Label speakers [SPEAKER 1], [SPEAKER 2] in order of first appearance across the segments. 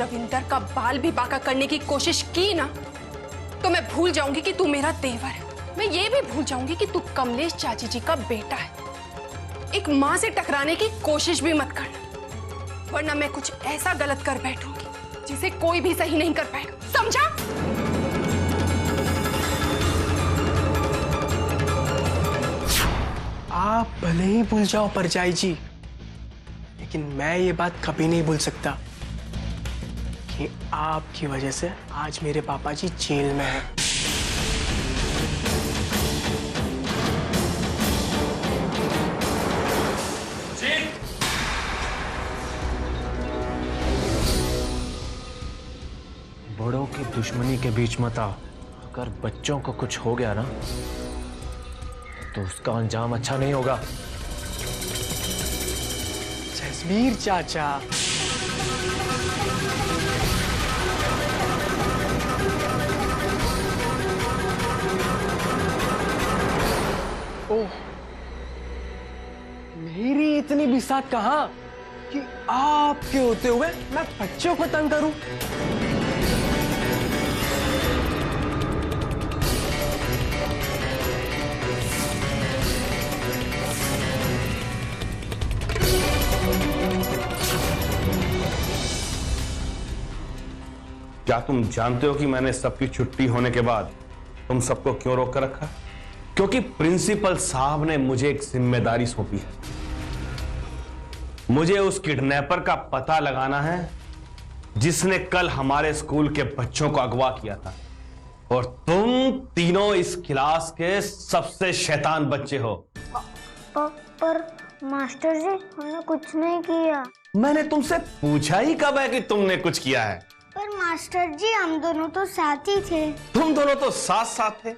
[SPEAKER 1] रविंदर का बाल भी बांका करने की कोशिश की ना, तो मैं भूल जाऊंगी कि तू मेरा देवर है। मैं ये भी भूल जाऊंगी कि तू कमलेश चाची जी का बेटा है। एक माँ से टकराने की कोशिश भी मत करना, वरना मैं कुछ ऐसा गलत कर बैठूंगी जिसे कोई भी सही नहीं कर पाएगा, समझा?
[SPEAKER 2] आप भले ही भूल जाओ परजाई जी, लेकिन मैं ये बात कभी नहीं भूल सकता कि आपकी वजह से आज मेरे पापा जी जेल में हैं।
[SPEAKER 3] बड़ों की दुश्मनी के बीच मत आ। अगर बच्चों को कुछ हो गया ना तो उसका अंजाम अच्छा नहीं होगा।
[SPEAKER 2] जसबीर चाचा, ओह, मेरी इतनी बिसात कहाँ कि आपके होते हुए मैं बच्चों को तंग करूं।
[SPEAKER 4] क्या तुम जानते हो कि मैंने सबकी छुट्टी होने के बाद तुम सबको क्यों रोक कर रखा? क्योंकि प्रिंसिपल साहब ने मुझे एक जिम्मेदारी सौंपी है। मुझे उस किडनैपर का पता लगाना है जिसने कल हमारे स्कूल के बच्चों को अगवा किया था। और तुम तीनों इस क्लास के सबसे शैतान बच्चे हो।
[SPEAKER 5] पर मास्टर जी, हमने कुछ नहीं किया।
[SPEAKER 4] मैंने तुमसे पूछा ही कब है कि तुमने कुछ किया है?
[SPEAKER 5] पर मास्टर जी, हम दोनों तो साथ ही थे।
[SPEAKER 4] तुम दोनों तो साथ साथ थे,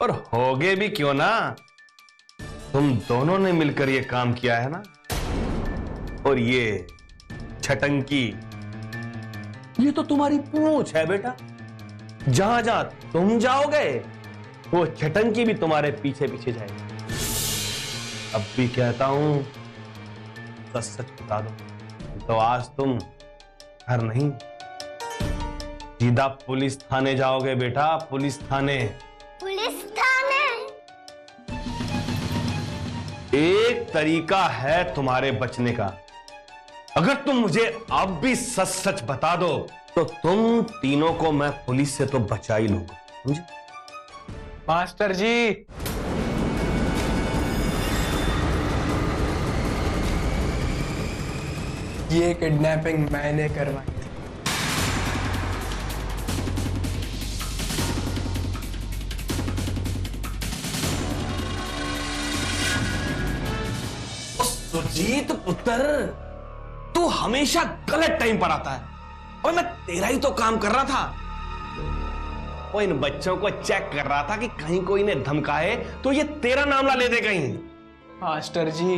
[SPEAKER 4] और होगे भी क्यों ना। तुम दोनों ने मिलकर ये काम किया है ना। और ये छटंकी, ये तो तुम्हारी पूंछ है बेटा। जहां जहां तुम जाओगे वो छटंकी भी तुम्हारे पीछे पीछे जाएगी। अब भी कहता हूं, सच सच बता दो, तो आज तुम घर नहीं, सीधा पुलिस थाने जाओगे बेटा, पुलिस थाने।
[SPEAKER 5] पुलिस थाने?
[SPEAKER 4] एक तरीका है तुम्हारे बचने का। अगर तुम मुझे अब भी सच सच बता दो तो तुम तीनों को मैं पुलिस से तो बचा ही लूंगा, समझे?
[SPEAKER 2] मास्टर जी, ये किडनैपिंग मैंने करवाई थी।
[SPEAKER 4] सुरजीत पुत्र, तू हमेशा गलत टाइम पर आता है। और मैं तेरा ही तो काम कर रहा था। वो इन बच्चों को चेक कर रहा था कि कहीं कोई ने धमकाए तो ये तेरा नाम ना ले दे कहीं।
[SPEAKER 2] मास्टर जी,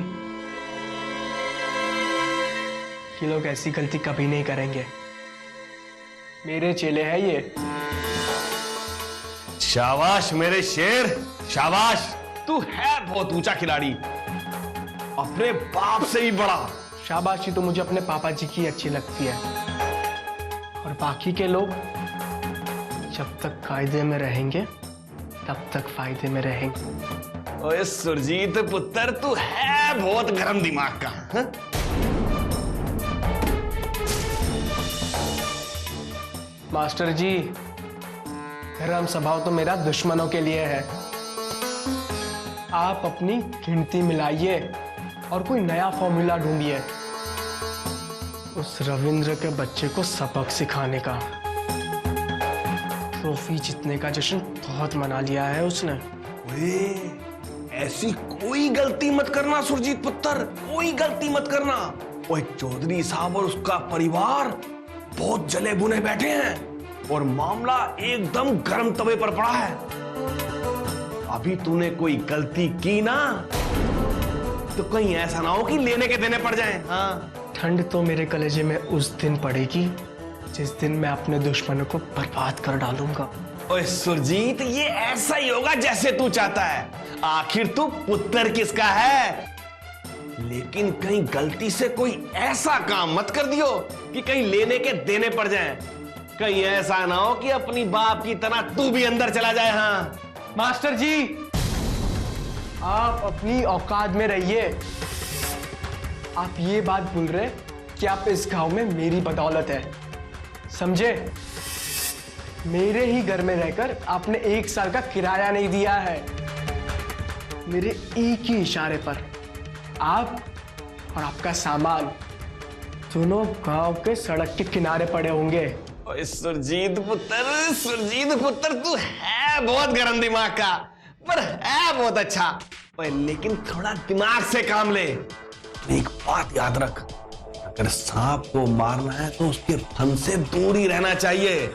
[SPEAKER 2] ये लोग ऐसी गलती कभी नहीं करेंगे। मेरे चेले हैं ये।
[SPEAKER 4] शाबाश मेरे शेर, शाबाश। तू है बहुत ऊंचा खिलाड़ी, अपने बाप से भी बड़ा।
[SPEAKER 2] शाबाशी तो मुझे अपने पापा जी की अच्छी लगती है, और बाकी के लोग जब तक कायदे में रहेंगे तब तक फायदे में रहेंगे।
[SPEAKER 4] ओए सुरजीत पुत्र, तू है बहुत गर्म दिमाग का, हा?
[SPEAKER 2] मास्टर जी, गरम स्वभाव तो मेरा दुश्मनों के लिए है। आप अपनी गिनती मिलाइए और कोई नया फॉर्मूला ढूंढिए उस रविंद्र के बच्चे को सबक सिखाने का। ट्रॉफी जीतने का जश्न बहुत मना लिया है उसने।
[SPEAKER 4] ओए, ऐसी कोई गलती मत करना सुरजीत पुत्र, कोई गलती मत करना। ओए, चौधरी साहब और उसका परिवार बहुत जले बुने बैठे हैं और मामला एकदम गर्म तवे पर पड़ा है। अभी तूने कोई गलती की ना तो कहीं ऐसा ना हो कि लेने के देने पड़ जाएं। हाँ,
[SPEAKER 2] ठंड तो मेरे कलेजे में उस दिन पड़ेगी जिस दिन मैं अपने दुश्मनों को बर्बाद कर डालूंगा।
[SPEAKER 4] ओए सुरजीत, ये ऐसा ही होगा जैसे तू चाहता है। आखिर तू पुत्र किसका है? लेकिन कहीं गलती से कोई ऐसा काम मत कर दियो कि कहीं लेने के देने पड़ जाएं। कहीं ऐसा ना हो कि अपनी बाप की तरह तू भी अंदर चला जाए। हाँ
[SPEAKER 2] मास्टर जी, आप अपनी औकात में रहिए। आप ये बात भूल रहे कि आप इस गांव में मेरी बदौलत है, समझे? मेरे ही घर में रहकर आपने 1 साल का किराया नहीं दिया है। मेरे एक ही इशारे पर आप और आपका सामान दोनों गांव के सड़क के किनारे पड़े होंगे।
[SPEAKER 4] ओए सुरजीत पुत्र तू है बहुत गरम दिमाग का, पर है बहुत अच्छा। ओए लेकिन थोड़ा दिमाग से काम ले। एक बात याद रख, अगर सांप को मारना है तो उसके फन से दूर ही रहना चाहिए।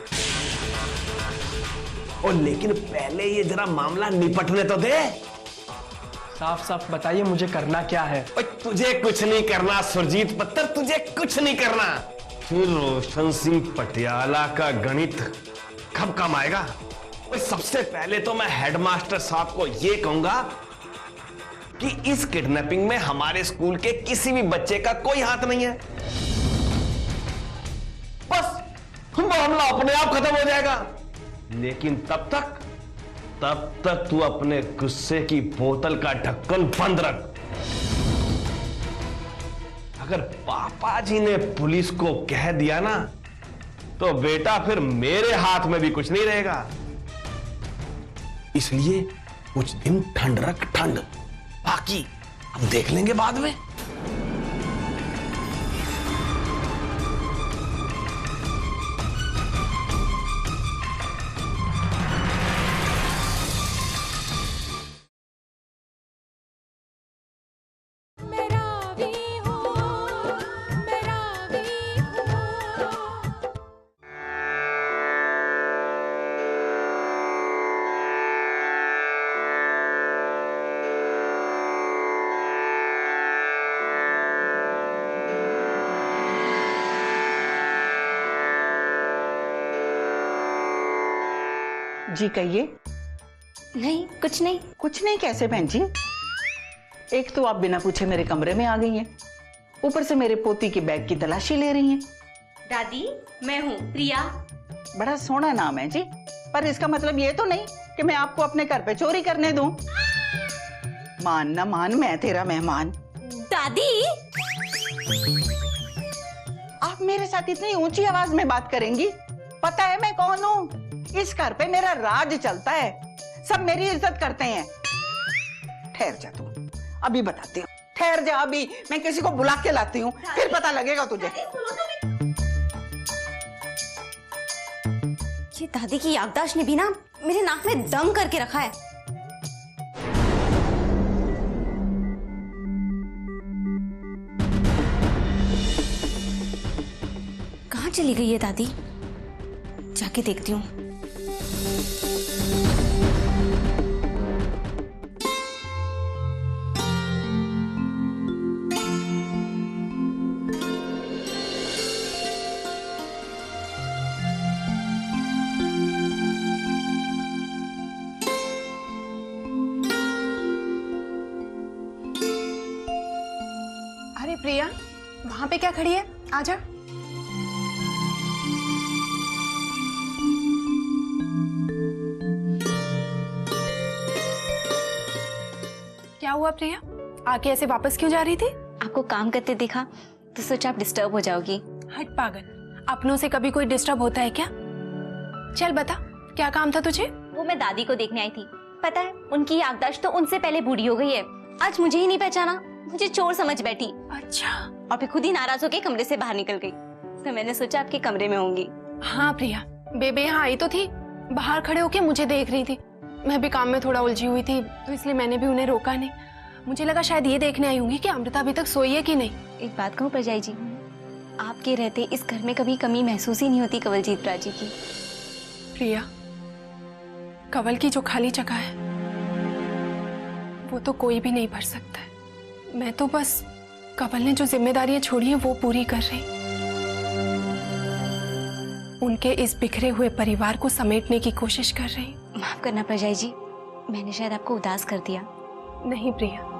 [SPEAKER 4] और लेकिन पहले ये जरा मामला निपटने तो दे।
[SPEAKER 2] साफ साफ बताइए मुझे करना क्या है?
[SPEAKER 4] तुझे कुछ नहीं करना सुरजीत पुत्र, तुझे कुछ नहीं करना। फिर रोशन सिंह पटियाला का गणित कब काम आएगा? सबसे पहले तो मैं हेडमास्टर साहब को यह कहूंगा कि इस किडनैपिंग में हमारे स्कूल के किसी भी बच्चे का कोई हाथ नहीं है। बस मामला अपने आप खत्म हो जाएगा। लेकिन तब तक तू अपने गुस्से की बोतल का ढक्कन बंद रख। अगर पापा जी ने पुलिस को कह दिया ना, तो बेटा फिर मेरे हाथ में भी कुछ नहीं रहेगा। इसलिए कुछ दिन ठंड रख, ठंड। बाकी हम देख लेंगे बाद में।
[SPEAKER 6] जी कहिए।
[SPEAKER 7] नहीं कुछ नहीं।
[SPEAKER 6] कुछ नहीं कैसे बहन जी? एक तो आप बिना पूछे मेरे कमरे में आ गई हैं, ऊपर से मेरे पोती के बैग की तलाशी ले रही हैं।
[SPEAKER 7] दादी मैं हूँ प्रिया।
[SPEAKER 6] बड़ा सोहना नाम है जी, पर इसका मतलब ये तो नहीं कि मैं आपको अपने घर पे चोरी करने दूं। मान ना मान, मैं तेरा मेहमान।
[SPEAKER 7] दादी
[SPEAKER 6] आप मेरे साथ इतनी ऊंची आवाज में बात करेंगी? पता है मैं कौन हूँ? इस घर पे मेरा राज चलता है, सब मेरी इज्जत करते हैं। ठहर जा तू, अभी बताती हूँ। ठहर जा, अभी मैं किसी को बुला के लाती हूँ, फिर पता लगेगा तुझे।
[SPEAKER 7] ये दादी की याददाश्त ने भी ना मेरे नाक में दम करके रखा है। कहाँ चली गई है दादी? जाके देखती हूँ।
[SPEAKER 1] अरे प्रिया, वहां पे क्या खड़ी है? आजा। क्या हुआ प्रिया? आके ऐसे वापस क्यों जा रही थी?
[SPEAKER 7] आपको काम करते देखा तो सोचा आप डिस्टर्ब हो जाओगी।
[SPEAKER 1] हट पागल, अपनों से कभी कोई डिस्टर्ब होता है क्या? चल बता, क्या काम था तुझे?
[SPEAKER 7] वो मैं दादी को देखने आई थी। पता है उनकी याददाश्त तो उनसे पहले बूढ़ी हो गई है। आज मुझे ही नहीं पहचाना, मुझे चोर समझ बैठी।
[SPEAKER 1] अच्छा।
[SPEAKER 7] और फिर खुद ही नाराज होकर कमरे से बाहर निकल गई। तो मैंने सोचा आपके कमरे में होंगी।
[SPEAKER 1] हाँ प्रिया, बेबे यहाँ आई तो थी, बाहर खड़े होके मुझे देख रही थी। मैं भी काम में थोड़ा उलझी हुई थी, तो इसलिए मैंने भी उन्हें रोका नहीं। मुझे लगा शायद ये देखने आई होंगी कि अमृता अभी तक सोई है कि नहीं।
[SPEAKER 7] एक बात कहूँ प्रजाई जी, आपके रहते इस घर में कभी कमी महसूस ही नहीं होती कंवलजीत राजी की।
[SPEAKER 1] प्रिया, कंवल की जो खाली जगह है वो तो कोई भी नहीं भर सकता है। मैं तो बस कंवल ने जो जिम्मेदारियां छोड़ी हैं वो पूरी कर रही, उनके इस बिखरे हुए परिवार को समेटने की कोशिश कर रही।
[SPEAKER 7] माफ करना प्रजाई जी, मैंने शायद आपको उदास कर दिया।
[SPEAKER 1] नहीं प्रिया,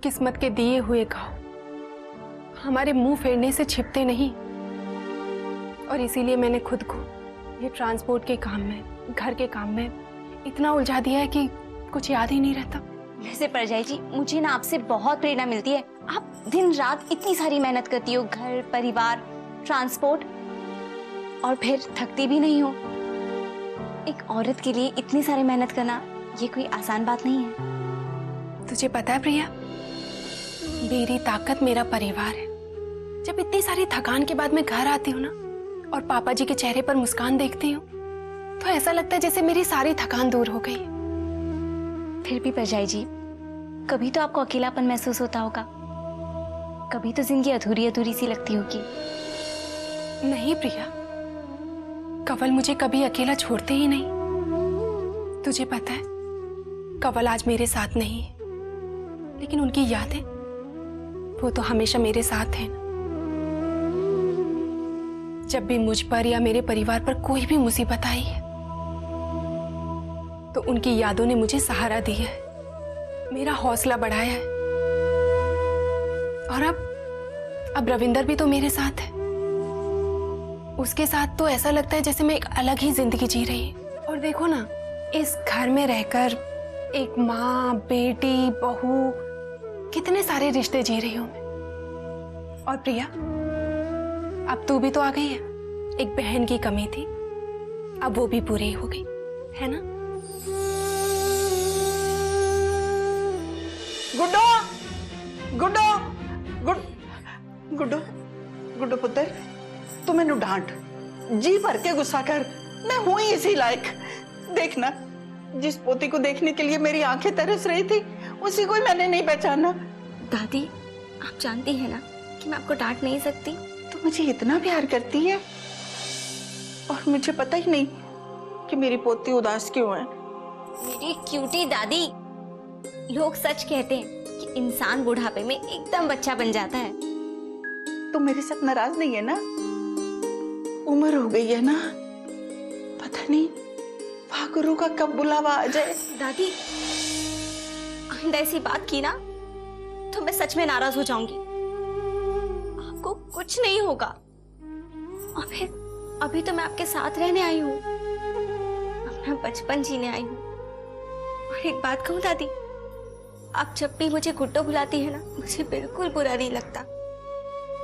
[SPEAKER 1] किस्मत के दिए हुए घाव हमारे मुंह फेरने से छिपते नहीं, और इसीलिए मैंने खुद को ये ट्रांसपोर्ट के काम में, घर के काम में इतना उलझा दिया है कि कुछ याद ही नहीं रहता।
[SPEAKER 7] वैसे परजाई जी, मुझे ना आपसे बहुत प्रेरणा मिलती है। आप दिन रात इतनी सारी मेहनत करती हो, घर, परिवार, ट्रांसपोर्ट, और फिर थकती भी नहीं हो। एक औरत के लिए इतनी सारी मेहनत करना ये कोई आसान बात नहीं है।
[SPEAKER 1] तुझे पता है प्रिया, मेरी ताकत मेरा परिवार है। जब इतनी सारी थकान के बाद मैं घर आती हूँ ना और पापा जी के चेहरे पर मुस्कान देखती हूँ तो ऐसा लगता है जैसे मेरी सारी थकान दूर हो गई।
[SPEAKER 7] फिर भी परजाई जी, कभी तो आपको अकेलापन महसूस होता होगा, कभी तो जिंदगी अधूरी अधूरी सी लगती होगी।
[SPEAKER 1] नहीं प्रिया, कंवल मुझे कभी अकेला छोड़ते ही नहीं। तुझे पता है, कंवल आज मेरे साथ नहीं है, लेकिन उनकी यादें वो तो हमेशा मेरे साथ है। जब भी मुझ पर या मेरे परिवार पर कोई भी मुसीबत आई है तो उनकी यादों ने मुझे सहारा दिया है, मेरा हौसला बढ़ाया है। और अब रविंदर भी तो मेरे साथ है। उसके साथ तो ऐसा लगता है जैसे मैं एक अलग ही जिंदगी जी रही हूँ। और देखो ना, इस घर में रहकर एक माँ, बेटी, बहू, कितने सारे रिश्ते जी रही हूँ मैं। और प्रिया, अब तू भी तो आ गई है। एक बहन की कमी थी, अब वो भी पूरी हो गई, है ना?
[SPEAKER 6] गुड्डो, गुड्डो, गुड्डो, गुड्डो पुत्र, तू मैनू डांट, जी भर के गुस्सा कर, मैं हूं ही इसी लायक। देखना, जिस पोती को देखने के लिए मेरी आंखें तरस रही थी, उसी को ही मैंने नहीं पहचाना।
[SPEAKER 7] दादी, आप जानती हैं ना कि मैं आपको डांट नहीं सकती।
[SPEAKER 6] तू मुझे इतना प्यार करती है और मुझे पता ही नहीं कि मेरी पोती उदास क्यों है।
[SPEAKER 7] मेरी क्यूटी दादी, लोग सच कहते हैं कि इंसान बुढ़ापे में एकदम बच्चा बन जाता है।
[SPEAKER 6] तू मेरे साथ नाराज नहीं है ना? उम्र हो गई है ना, पता नहीं वागुरु का कब बुलावा आ जाए।
[SPEAKER 7] दादी, आइंदा ऐसी बात की ना तो मैं सच में नाराज हो जाऊंगी। आपको कुछ नहीं होगा। और फिर अभी तो मैं आपके साथ रहने आई हूँ, अपना बचपन जीने आई हूँ। और एक बात कहूँ दादी, आप जब भी मुझे गुड्डो बुलाती है ना, मुझे बिल्कुल बुरा नहीं लगता।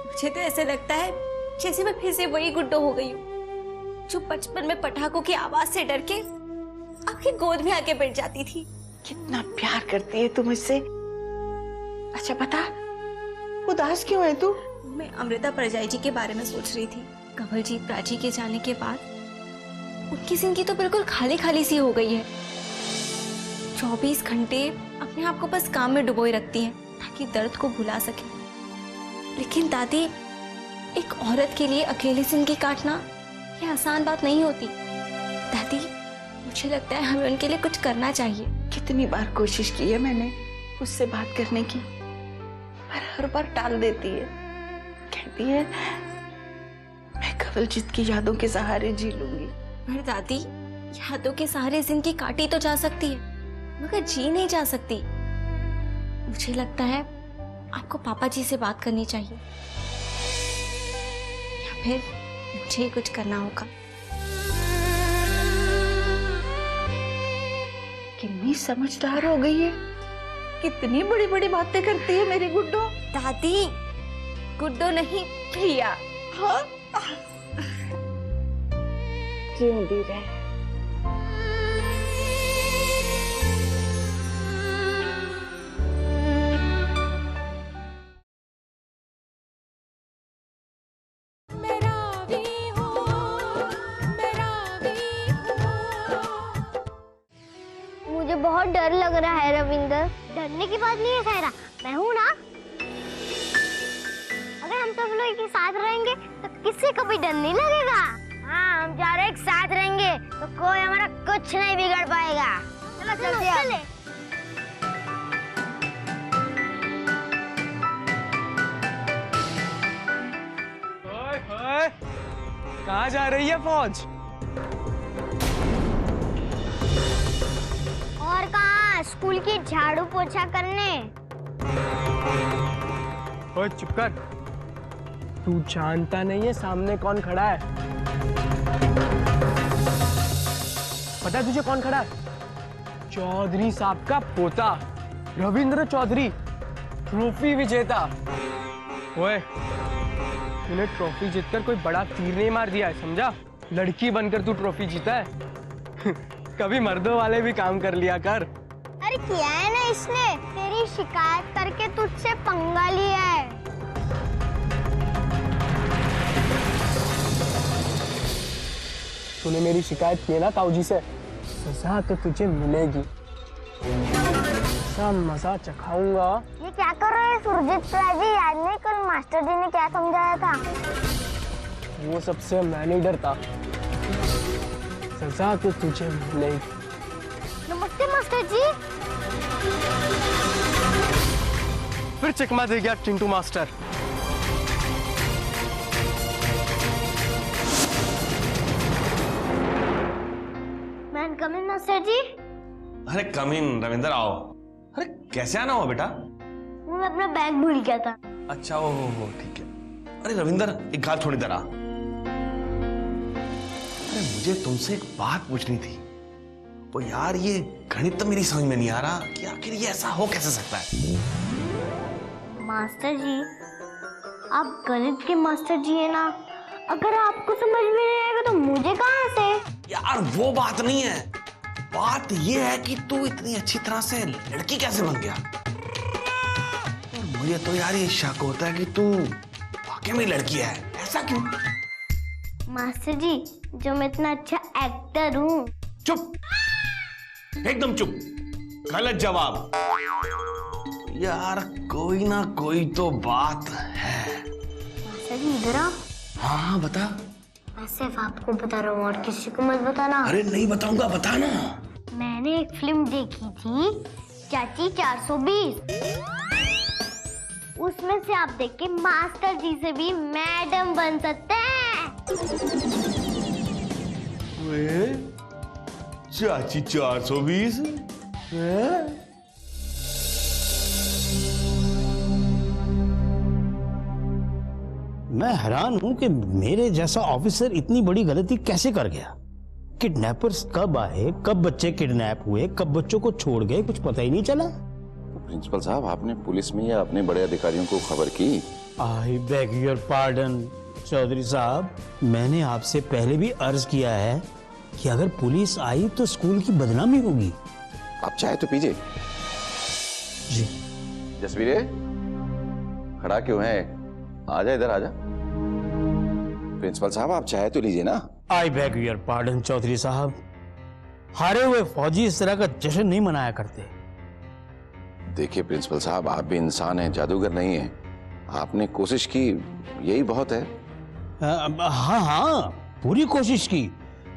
[SPEAKER 7] मुझे तो ऐसे लगता है जैसे मैं फिर से वही गुड्डो हो गई हूँ जो बचपन में पटाखों की आवाज से डर के आपकी गोद में आके बैठ जाती थी।
[SPEAKER 6] कितना प्यार करती है तू मुझसे। अच्छा बता, उदास क्यों है तू?
[SPEAKER 7] मैं अमृता परजाई जी के बारे में सोच रही थी। कंवलजीत प्राची के जाने के बाद उनकी जिंदगी तो बिल्कुल खाली खाली सी हो गई है। 24 घंटे अपने आप को बस काम में डुबोए रखती हैं ताकि दर्द को भुला सके। लेकिन दादी, एक औरत के लिए अकेली जिंदगी काटना ये आसान बात नहीं होती। दादी, मुझे लगता है हमें उनके लिए कुछ करना चाहिए।
[SPEAKER 6] कितनी बार कोशिश की है मैंने उससे बात करने की, पर हर बार टाल देती है। कहती है मैं कंवलजीत की यादों के सहारे जी लूंगी।
[SPEAKER 7] पर दादी, यादों के सहारे जिंदगी काटी तो जा सकती है मगर जी नहीं जा सकती। मुझे लगता है आपको पापा जी से बात करनी चाहिए, या फिर मुझे कुछ करना होगा।
[SPEAKER 6] कितनी समझदार हो गई है, कितनी बड़ी बड़ी बातें करती है मेरी गुड्डो।
[SPEAKER 7] दादी, गुड्डो नहीं, प्रिया।
[SPEAKER 6] हाँ, जिंदी रहे।
[SPEAKER 5] मुझे बहुत डर लग रहा है रविंदर। डरने की बात नहीं है सायरा, मैं हूं ना। अगर हम सब लोग एक साथ रहेंगे तो किसी को भी डर नहीं लगेगा। हाँ, हम चारों एक साथ रहेंगे तो कोई हमारा कुछ नहीं बिगड़ पाएगा। चलो चलते हैं।
[SPEAKER 2] कहाँ जा रही है फौज?
[SPEAKER 5] और कहाँ, स्कूल की झाड़ू पोछा करने।
[SPEAKER 2] ओए चुप कर। तू जानता नहीं है सामने कौन खड़ा है? पता है तुझे कौन खड़ा है? चौधरी साहब का पोता रविंद्र चौधरी, ट्रॉफी विजेता। ओए तूने ट्रॉफी जीतकर कोई बड़ा तीर नहीं मार दिया है, समझा? लड़की बनकर तू ट्रॉफी जीता है। कभी मर्दों वाले भी काम कर लिया कर।
[SPEAKER 5] अरे किया है ना इसने, तेरी शिकायत करके तुझसे पंगा लिया है।
[SPEAKER 2] तूने मेरी शिकायत की ना ताऊ जी से, सजा तो तुझे मिलेगी। सब मजा चखाऊंगा।
[SPEAKER 5] ये क्या कर रहे हैं सुरजीत जी? याद नहीं कल मास्टर जी ने क्या समझाया था?
[SPEAKER 2] वो सबसे मैं नहीं डरता। सजा तो तुझे मिलेगी।
[SPEAKER 5] नमस्ते मास्टर जी।
[SPEAKER 2] फिर चकमा दे गया चिंटू मास्टर।
[SPEAKER 5] मैं कमिंग मास्टर जी।
[SPEAKER 4] अरे कम इन रविंदर, आओ। अरे कैसे आना हुआ बेटा?
[SPEAKER 5] मैं अपना बैग भूल गया था।
[SPEAKER 4] अच्छा ओहो ठीक है। अरे रविंदर एक बात थोड़ी देर आ। अरे मुझे तुमसे एक बात पूछनी थी। वो यार ये गणित तो मेरी समझ में नहीं आ रहा कि आखिर ये ऐसा हो कैसे सकता है।
[SPEAKER 5] मास्टर जी आप गणित के मास्टर जी है ना, अगर आपको समझ में नहीं आएगा तो मुझे कहाँ से?
[SPEAKER 4] यार वो बात नहीं है, बात ये है कि तू इतनी अच्छी तरह से लड़की कैसे बन गया। और मुझे तो यार ये शक होता है कि तू वाकई में लड़की है। ऐसा क्यों?
[SPEAKER 5] मास्टर जी जो मैं इतना अच्छा एक्टर हूँ।
[SPEAKER 4] चुप, एकदम चुप। गलत जवाब। यार कोई ना कोई तो बात है।
[SPEAKER 5] मास्टर जी इधर आओ।
[SPEAKER 4] हाँ बता।
[SPEAKER 5] मैं सिर्फ आपको बता रहा हूँ और किसी को मत बताना।
[SPEAKER 4] अरे नहीं बताऊंगा, बता ना।
[SPEAKER 5] मैंने एक फिल्म देखी थी चाची 420। उसमें से आप देख के मास्टर जी से भी मैडम बन सकते हैं।
[SPEAKER 4] वे चाची 420?
[SPEAKER 8] मैं हैरान हूं कि मेरे जैसा ऑफिसर इतनी बड़ी गलती कैसे कर गया। किडनैपर्स कब आए, कब बच्चे किडनैप हुए, कब बच्चों को छोड़ गए, कुछ पता ही नहीं चला।
[SPEAKER 9] प्रिंसिपल साहब आपने पुलिस में या अपने बड़े अधिकारियों को खबर की?
[SPEAKER 8] I beg your pardon Chaudhary साहब, मैंने आपसे पहले भी अर्ज किया है कि अगर पुलिस आई तो स्कूल की बदनामी होगी।
[SPEAKER 9] आप चाय तो पीजिए।
[SPEAKER 8] जी
[SPEAKER 9] जसवीरे खड़ा क्यों है? आजा इधर आजा। प्रिंसिपल साहब आप चाय तो लीजिए ना।
[SPEAKER 8] I beg your pardon Chaudhary साहब, हारे हुए फौजी इस तरह का जश्न नहीं मनाया करते।
[SPEAKER 9] देखिए प्रिंसिपल साहब आप भी इंसान हैं, जादूगर नहीं हैं। आपने कोशिश की, यही बहुत है।
[SPEAKER 8] हाँ हाँ पूरी कोशिश की।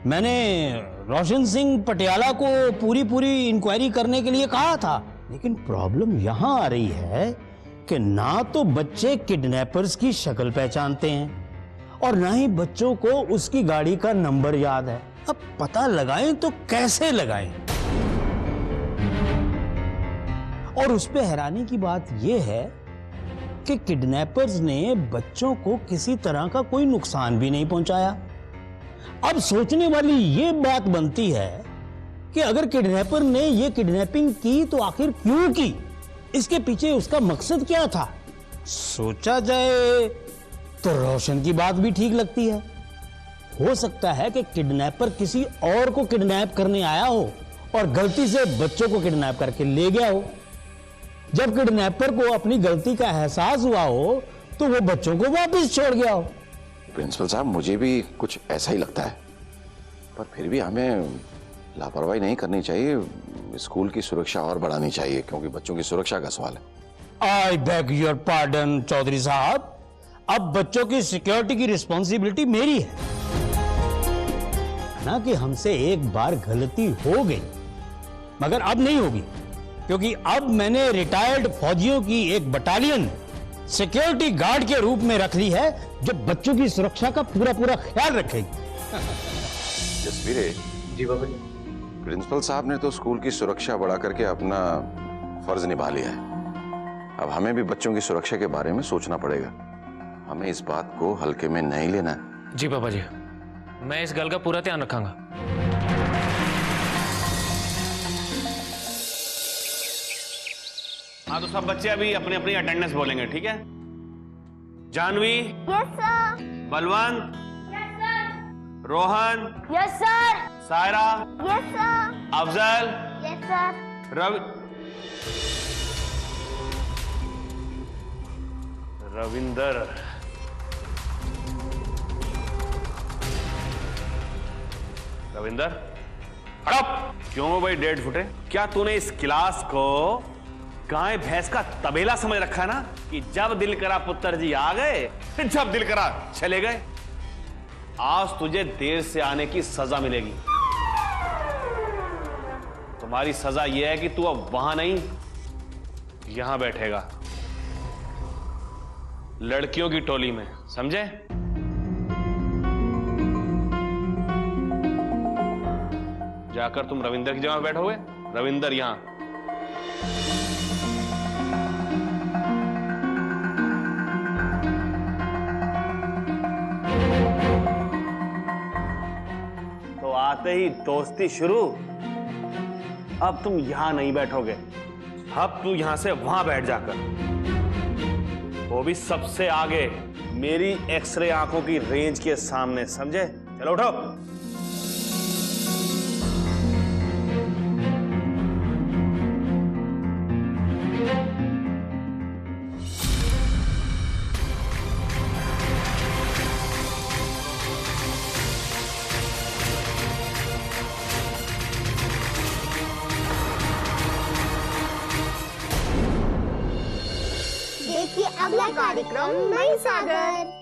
[SPEAKER 8] मैंने रोशन सिंह पटियाला को पूरी इंक्वायरी करने के लिए कहा था, लेकिन प्रॉब्लम यहाँ आ रही है कि ना तो बच्चे किडनैपर्स की शक्ल पहचानते हैं और ना ही बच्चों को उसकी गाड़ी का नंबर याद है। अब पता लगाएं तो कैसे लगाएं? और उस पे हैरानी की बात यह है कि किडनैपर्स ने बच्चों को किसी तरह का कोई नुकसान भी नहीं पहुंचाया। अब सोचने वाली ये बात बनती है कि अगर किडनैपर ने ये किडनैपिंग की तो आखिर क्यों की, इसके पीछे उसका मकसद क्या था। सोचा जाए तो रोशन की बात भी ठीक लगती है। हो सकता है कि किडनैपर किसी और को किडनैप करने आया हो और गलती से बच्चों को किडनैप करके ले गया हो। जब किडनैपर को अपनी गलती का एहसास हुआ हो तो वो बच्चों को वापस छोड़ गया हो।
[SPEAKER 9] प्रिंसिपल साहब मुझे भी कुछ ऐसा ही लगता है, पर फिर भी हमें लापरवाही नहीं करनी चाहिए। स्कूल की सुरक्षा और बढ़ानी चाहिए, क्योंकि बच्चों की सुरक्षा का सवाल है।
[SPEAKER 8] I beg your pardon Chaudhary साहब, अब बच्चों की सिक्योरिटी की रिस्पॉन्सिबिलिटी मेरी है ना। कि हमसे एक बार गलती हो गई मगर अब नहीं होगी, क्योंकि अब मैंने रिटायर्ड फौजियों की एक बटालियन सिक्योरिटी गार्ड के रूप में रख ली है, जो बच्चों की सुरक्षा का पूरा ख्याल रखेगी।
[SPEAKER 9] जसवीरे
[SPEAKER 3] जी बाबा जी।
[SPEAKER 9] प्रिंसिपल साहब ने तो स्कूल की सुरक्षा बढ़ा करके अपना फर्ज निभा लिया है। अब हमें भी बच्चों की सुरक्षा के बारे में सोचना पड़ेगा। हमें इस बात को हल्के में नहीं लेना।
[SPEAKER 3] जी पापा जी, मैं इस गल का पूरा ध्यान रखूंगा।
[SPEAKER 4] हाँ तो सब बच्चे अभी अपनी अपनी अटेंडेंस बोलेंगे, ठीक है? Janvi,
[SPEAKER 5] yes sir.
[SPEAKER 4] Balwant,
[SPEAKER 5] yes sir.
[SPEAKER 4] Rohan,
[SPEAKER 5] yes sir.
[SPEAKER 4] Saira,
[SPEAKER 5] yes sir.
[SPEAKER 4] Afzal,
[SPEAKER 5] yes sir.
[SPEAKER 4] Ravinder. Ravinder, हड़प! क्यों भाई 1.5 फुटे? क्या तूने इस क्लास को गाय भैंस का तबेला समझ रखा है ना, कि जब दिल करा पुत्र जी आ गए, जब दिल करा चले गए? आज तुझे देर से आने की सजा मिलेगी। तुम्हारी सजा यह है कि तू अब वहां नहीं, यहां बैठेगा, लड़कियों की टोली में, समझे? जाकर तुम रविंदर की जगह बैठोगे। रविंदर यहां। तो आते ही दोस्ती शुरू। अब तुम यहां नहीं बैठोगे, अब तू यहां से वहां बैठ जाकर, वो भी सबसे आगे, मेरी एक्सरे आंखों की रेंज के सामने, समझे? चलो उठो।
[SPEAKER 5] देखिए अगला कार्यक्रम नई सागर।